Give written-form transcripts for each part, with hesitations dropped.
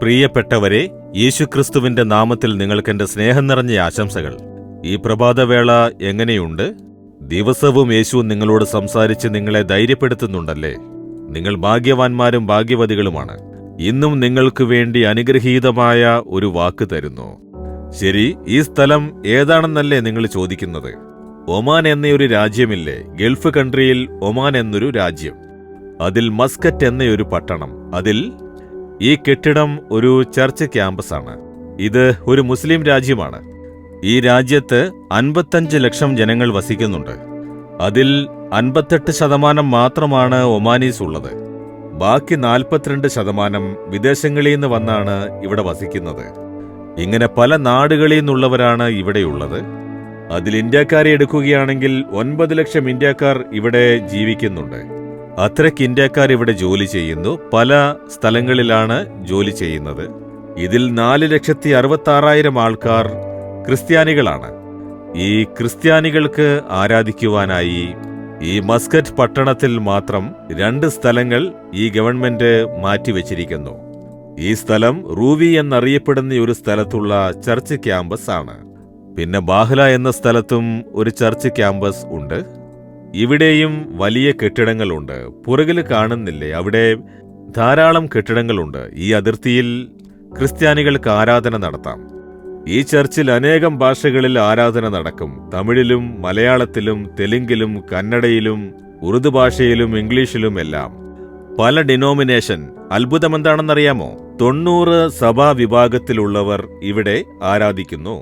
പ്രിയപ്പെട്ടവരെ, യേശുക്രിസ്തുവിന്റെ നാമത്തിൽ നിങ്ങൾക്കെന്റെ സ്നേഹം നിറഞ്ഞ ആശംസകൾ. ഈ പ്രഭാതവേള എങ്ങനെയുണ്ട്? ദിവസവും യേശു നിങ്ങളോട് സംസാരിച്ച് നിങ്ങളെ ധൈര്യപ്പെടുത്തുന്നുണ്ടല്ലേ? നിങ്ങൾ ഭാഗ്യവാന്മാരും ഭാഗ്യവതികളുമാണ്. ഇന്നും നിങ്ങൾക്ക് വേണ്ടി അനുഗ്രഹീതമായ ഒരു വാക്ക് തരുന്നു. ശരി, ഈ സ്ഥലം ഏതാണെന്നല്ലേ നിങ്ങൾ ചോദിക്കുന്നത്? ഒമാൻ എന്നൊരു രാജ്യമില്ലേ? ഗൾഫ് കൺട്രിയിൽ ഒമാൻ എന്നൊരു രാജ്യം. അതിൽ മസ്കറ്റ് എന്നൊരു പട്ടണം. അതിൽ ഈ കെട്ടിടം ഒരു ചർച്ച് ക്യാമ്പസാണ്. ഇത് ഒരു മുസ്ലിം രാജ്യമാണ്. ഈ രാജ്യത്ത് 55 ലക്ഷം ജനങ്ങൾ വസിക്കുന്നുണ്ട്. അതിൽ 58% മാത്രമാണ് ഒമാനീസ് ഉള്ളത്. ബാക്കി 42% വിദേശങ്ങളിൽ നിന്ന് വന്നാണ് ഇവിടെ വസിക്കുന്നത്. ഇങ്ങനെ പല നാടുകളിൽ നിന്നുള്ളവരാണ് ഇവിടെയുള്ളത്. അതിൽ ഇന്ത്യക്കാരെ എടുക്കുകയാണെങ്കിൽ 9 ലക്ഷം ഇന്ത്യക്കാർ ഇവിടെ ജീവിക്കുന്നുണ്ട്. അത്രയ്ക്ക് ഇന്ത്യക്കാർ ഇവിടെ ജോലി ചെയ്യുന്നു. പല സ്ഥലങ്ങളിലാണ് ജോലി ചെയ്യുന്നത്. ഇതിൽ 4,66,000 ആൾക്കാർ ക്രിസ്ത്യാനികളാണ്. ഈ ക്രിസ്ത്യാനികൾക്ക് ആരാധിക്കുവാനായി ഈ മസ്കറ്റ് പട്ടണത്തിൽ മാത്രം 2 സ്ഥലങ്ങൾ ഈ ഗവൺമെന്റ് മാറ്റിവെച്ചിരിക്കുന്നു. ഈ സ്ഥലം റൂവി എന്നറിയപ്പെടുന്ന ഒരു സ്ഥലത്തുള്ള ചർച്ച് ക്യാമ്പസ് ആണ്. പിന്നെ ബാഹ്ല എന്ന സ്ഥലത്തും ഒരു ചർച്ച് ക്യാമ്പസ് ഉണ്ട്. ഇവിടെയും വലിയ കെട്ടിടങ്ങളുണ്ട്. പുറകിൽ കാണുന്നില്ലേ, അവിടെ ധാരാളം കെട്ടിടങ്ങളുണ്ട്. ഈ അതിർത്തിയിൽ ക്രിസ്ത്യാനികൾക്ക് ആരാധന നടത്താം. ഈ ചർച്ചിൽ അനേകം ഭാഷകളിൽ ആരാധന നടക്കും. തമിഴിലും മലയാളത്തിലും തെലുങ്കിലും കന്നഡയിലും ഉറുദു ഭാഷയിലും ഇംഗ്ലീഷിലും എല്ലാം. പല ഡിനോമിനേഷൻ. അത്ഭുതമെന്താണെന്നറിയാമോ? 90 സഭാ വിഭാഗത്തിലുള്ളവർ ഇവിടെ ആരാധിക്കുന്നു.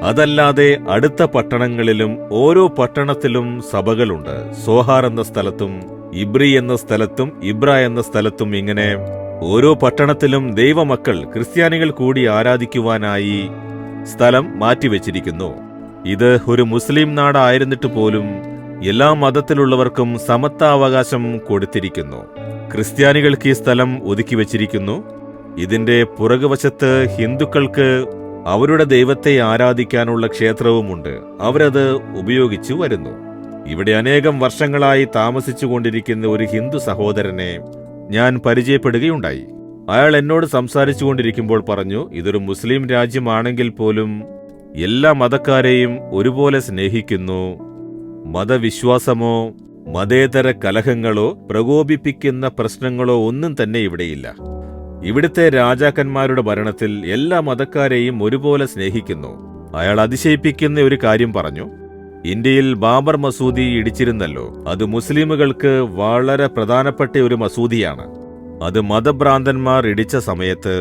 അതല്ലാതെ അടുത്ത പട്ടണങ്ങളിലും ഓരോ പട്ടണത്തിലും സഭകളുണ്ട്. സോഹാർ എന്ന സ്ഥലത്തും ഇബ്രി എന്ന സ്ഥലത്തും ഇബ്ര എന്ന സ്ഥലത്തും ഇങ്ങനെ ഓരോ പട്ടണത്തിലും ദൈവമക്കൾ ക്രിസ്ത്യാനികൾ കൂടി ആരാധിക്കുവാനായി സ്ഥലം മാറ്റിവെച്ചിരിക്കുന്നു. ഇത് ഒരു മുസ്ലിം നാടായിരുന്നിട്ട് പോലും എല്ലാ മതത്തിലുള്ളവർക്കും സമത്വാവകാശം കൊടുത്തിരിക്കുന്നു. ക്രിസ്ത്യാനികൾക്ക് ഈ സ്ഥലം ഒതുക്കിവെച്ചിരിക്കുന്നു. ഇതിന്റെ പുറകുവശത്ത് ഹിന്ദുക്കൾക്ക് അവരുടെ ദൈവത്തെ ആരാധിക്കാനുള്ള ക്ഷേത്രവുമുണ്ട്. അവരത് ഉപയോഗിച്ചു വരുന്നു. ഇവിടെ അനേകം വർഷങ്ങളായി താമസിച്ചുകൊണ്ടിരിക്കുന്ന ഒരു ഹിന്ദു സഹോദരനെ ഞാൻ പരിചയപ്പെടുകയുണ്ടായി. അയാൾ എന്നോട് സംസാരിച്ചുകൊണ്ടിരിക്കുമ്പോൾ പറഞ്ഞു, ഇതൊരു മുസ്ലിം രാജ്യമാണെങ്കിൽ പോലും എല്ലാ മതക്കാരെയും ഒരുപോലെ സ്നേഹിക്കുന്നു. മതവിശ്വാസമോ മതേതര കലഹങ്ങളോ പ്രകോപിപ്പിക്കുന്ന പ്രശ്നങ്ങളോ ഒന്നും തന്നെ ഇവിടെയില്ല. ഇവിടുത്തെ രാജാക്കന്മാരുടെ ഭരണത്തിൽ എല്ലാ മതക്കാരെയും ഒരുപോലെ സ്നേഹിക്കുന്നു. അയാൾ അതിശയിപ്പിക്കുന്ന ഒരു കാര്യം പറഞ്ഞു. ഇന്ത്യയിൽ ബാബർ മസൂദി ഇടിച്ചിരുന്നല്ലോ. അത് മുസ്ലിമുകൾക്ക് വളരെ പ്രധാനപ്പെട്ട ഒരു മസൂദിയാണ്. അത് മതഭ്രാന്തന്മാർ ഇടിച്ച സമയത്ത്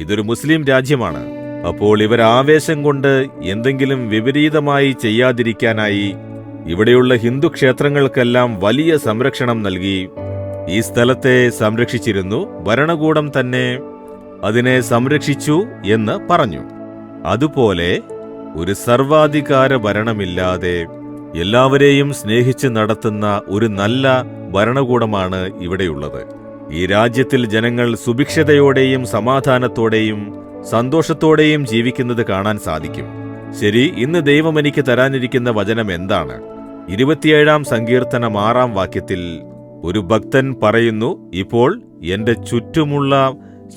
ഇതൊരു മുസ്ലിം രാജ്യമാണ്. അപ്പോൾ ഇവർ ആവേശം കൊണ്ട് എന്തെങ്കിലും വിപരീതമായി ചെയ്യാതിരിക്കാനായി ഇവിടെയുള്ള ഹിന്ദു ക്ഷേത്രങ്ങൾക്കെല്ലാം വലിയ സംരക്ഷണം നൽകി ഈ സ്ഥലത്തെ സംരക്ഷിച്ചിരുന്നു. ഭരണകൂടം തന്നെ അതിനെ സംരക്ഷിച്ചു എന്ന് പറഞ്ഞു. അതുപോലെ ഒരു സർവാധികാര ഭരണമില്ലാതെ എല്ലാവരെയും സ്നേഹിച്ച് നടത്തുന്ന ഒരു നല്ല ഭരണകൂടമാണ് ഇവിടെയുള്ളത്. ഈ രാജ്യത്തിൽ ജനങ്ങൾ സുഭിക്ഷതയോടെയും സമാധാനത്തോടെയും സന്തോഷത്തോടെയും ജീവിക്കുന്നത് കാണാൻ സാധിക്കും. ശരി, ഇന്ന് ദൈവം എനിക്ക് തരാനിരിക്കുന്ന വചനം എന്താണ്? 27-ാം സങ്കീർത്തനം 6-ാം വാക്യത്തിൽ ഒരു ഭക്തൻ പറയുന്നു, ഇപ്പോൾ എന്റെ ചുറ്റുമുള്ള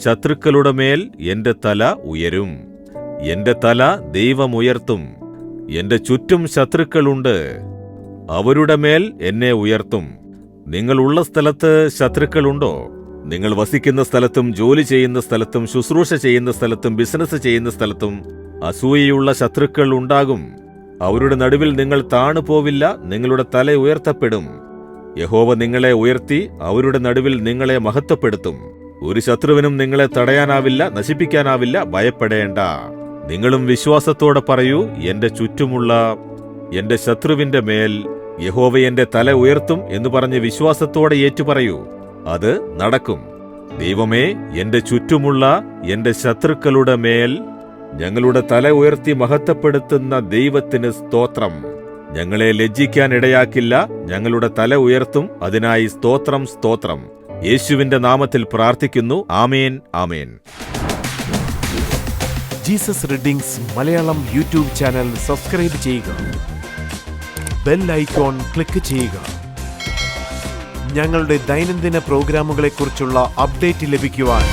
ശത്രുക്കളുടെ മേൽ എന്റെ തല ഉയരും. എന്റെ തല ദൈവം ഉയർത്തും. എന്റെ ചുറ്റും ശത്രുക്കളുണ്ട്, അവരുടെ മേൽ എന്നെ ഉയർത്തും. നിങ്ങളുള്ള സ്ഥലത്ത് ശത്രുക്കളുണ്ടോ? നിങ്ങൾ വസിക്കുന്ന സ്ഥലത്തും ജോലി ചെയ്യുന്ന സ്ഥലത്തും ശുശ്രൂഷ ചെയ്യുന്ന സ്ഥലത്തും ബിസിനസ് ചെയ്യുന്ന സ്ഥലത്തും അസൂയയുള്ള ശത്രുക്കൾ ഉണ്ടാകും. അവരുടെ നടുവിൽ നിങ്ങൾ താണുപോവില്ല. നിങ്ങളുടെ തല ഉയർത്തപ്പെടും. യഹോവ നിങ്ങളെ ഉയർത്തി അവരുടെ നടുവിൽ നിങ്ങളെ മഹത്വപ്പെടുത്തും. ഒരു ശത്രുവിനും നിങ്ങളെ തടയാനാവില്ല, നശിപ്പിക്കാനാവില്ല. ഭയപ്പെടേണ്ട. നിങ്ങളും വിശ്വാസത്തോടെ പറയൂ, എന്റെ ചുറ്റുമുള്ള എന്റെ ശത്രുവിന്റെ മേൽ യഹോവ എന്റെ തല ഉയർത്തും എന്ന് പറഞ്ഞ് വിശ്വാസത്തോടെ ഏറ്റുപറയൂ. അത് നടക്കും. ദൈവമേ, എന്റെ ചുറ്റുമുള്ള എന്റെ ശത്രുക്കളുടെ മേൽ ഞങ്ങളുടെ തല ഉയർത്തി മഹത്വപ്പെടുത്തുന്ന ദൈവത്തിന് സ്തോത്രം. ഞങ്ങളെ ലജ്ജിക്കാൻ ഇടയാക്കില്ല. ഞങ്ങളുടെ തല ഉയർത്തും. അതിനായി സ്തോത്രം, സ്തോത്രം. യേശുവിന്റെ നാമത്തിൽ പ്രാർത്ഥിക്കുന്നു. ആമേൻ, ആമേൻ. Jesus readings Malayalam YouTube channel subscribe ചെയ്യുക. ബെൽ ഐക്കോൺ ക്ലിക്ക് ചെയ്യുക. ഞങ്ങളുടെ ദൈനംദിന പ്രോഗ്രാമുകളെക്കുറിച്ചുള്ള അപ്ഡേറ്റ് ലഭിക്കുവാൻ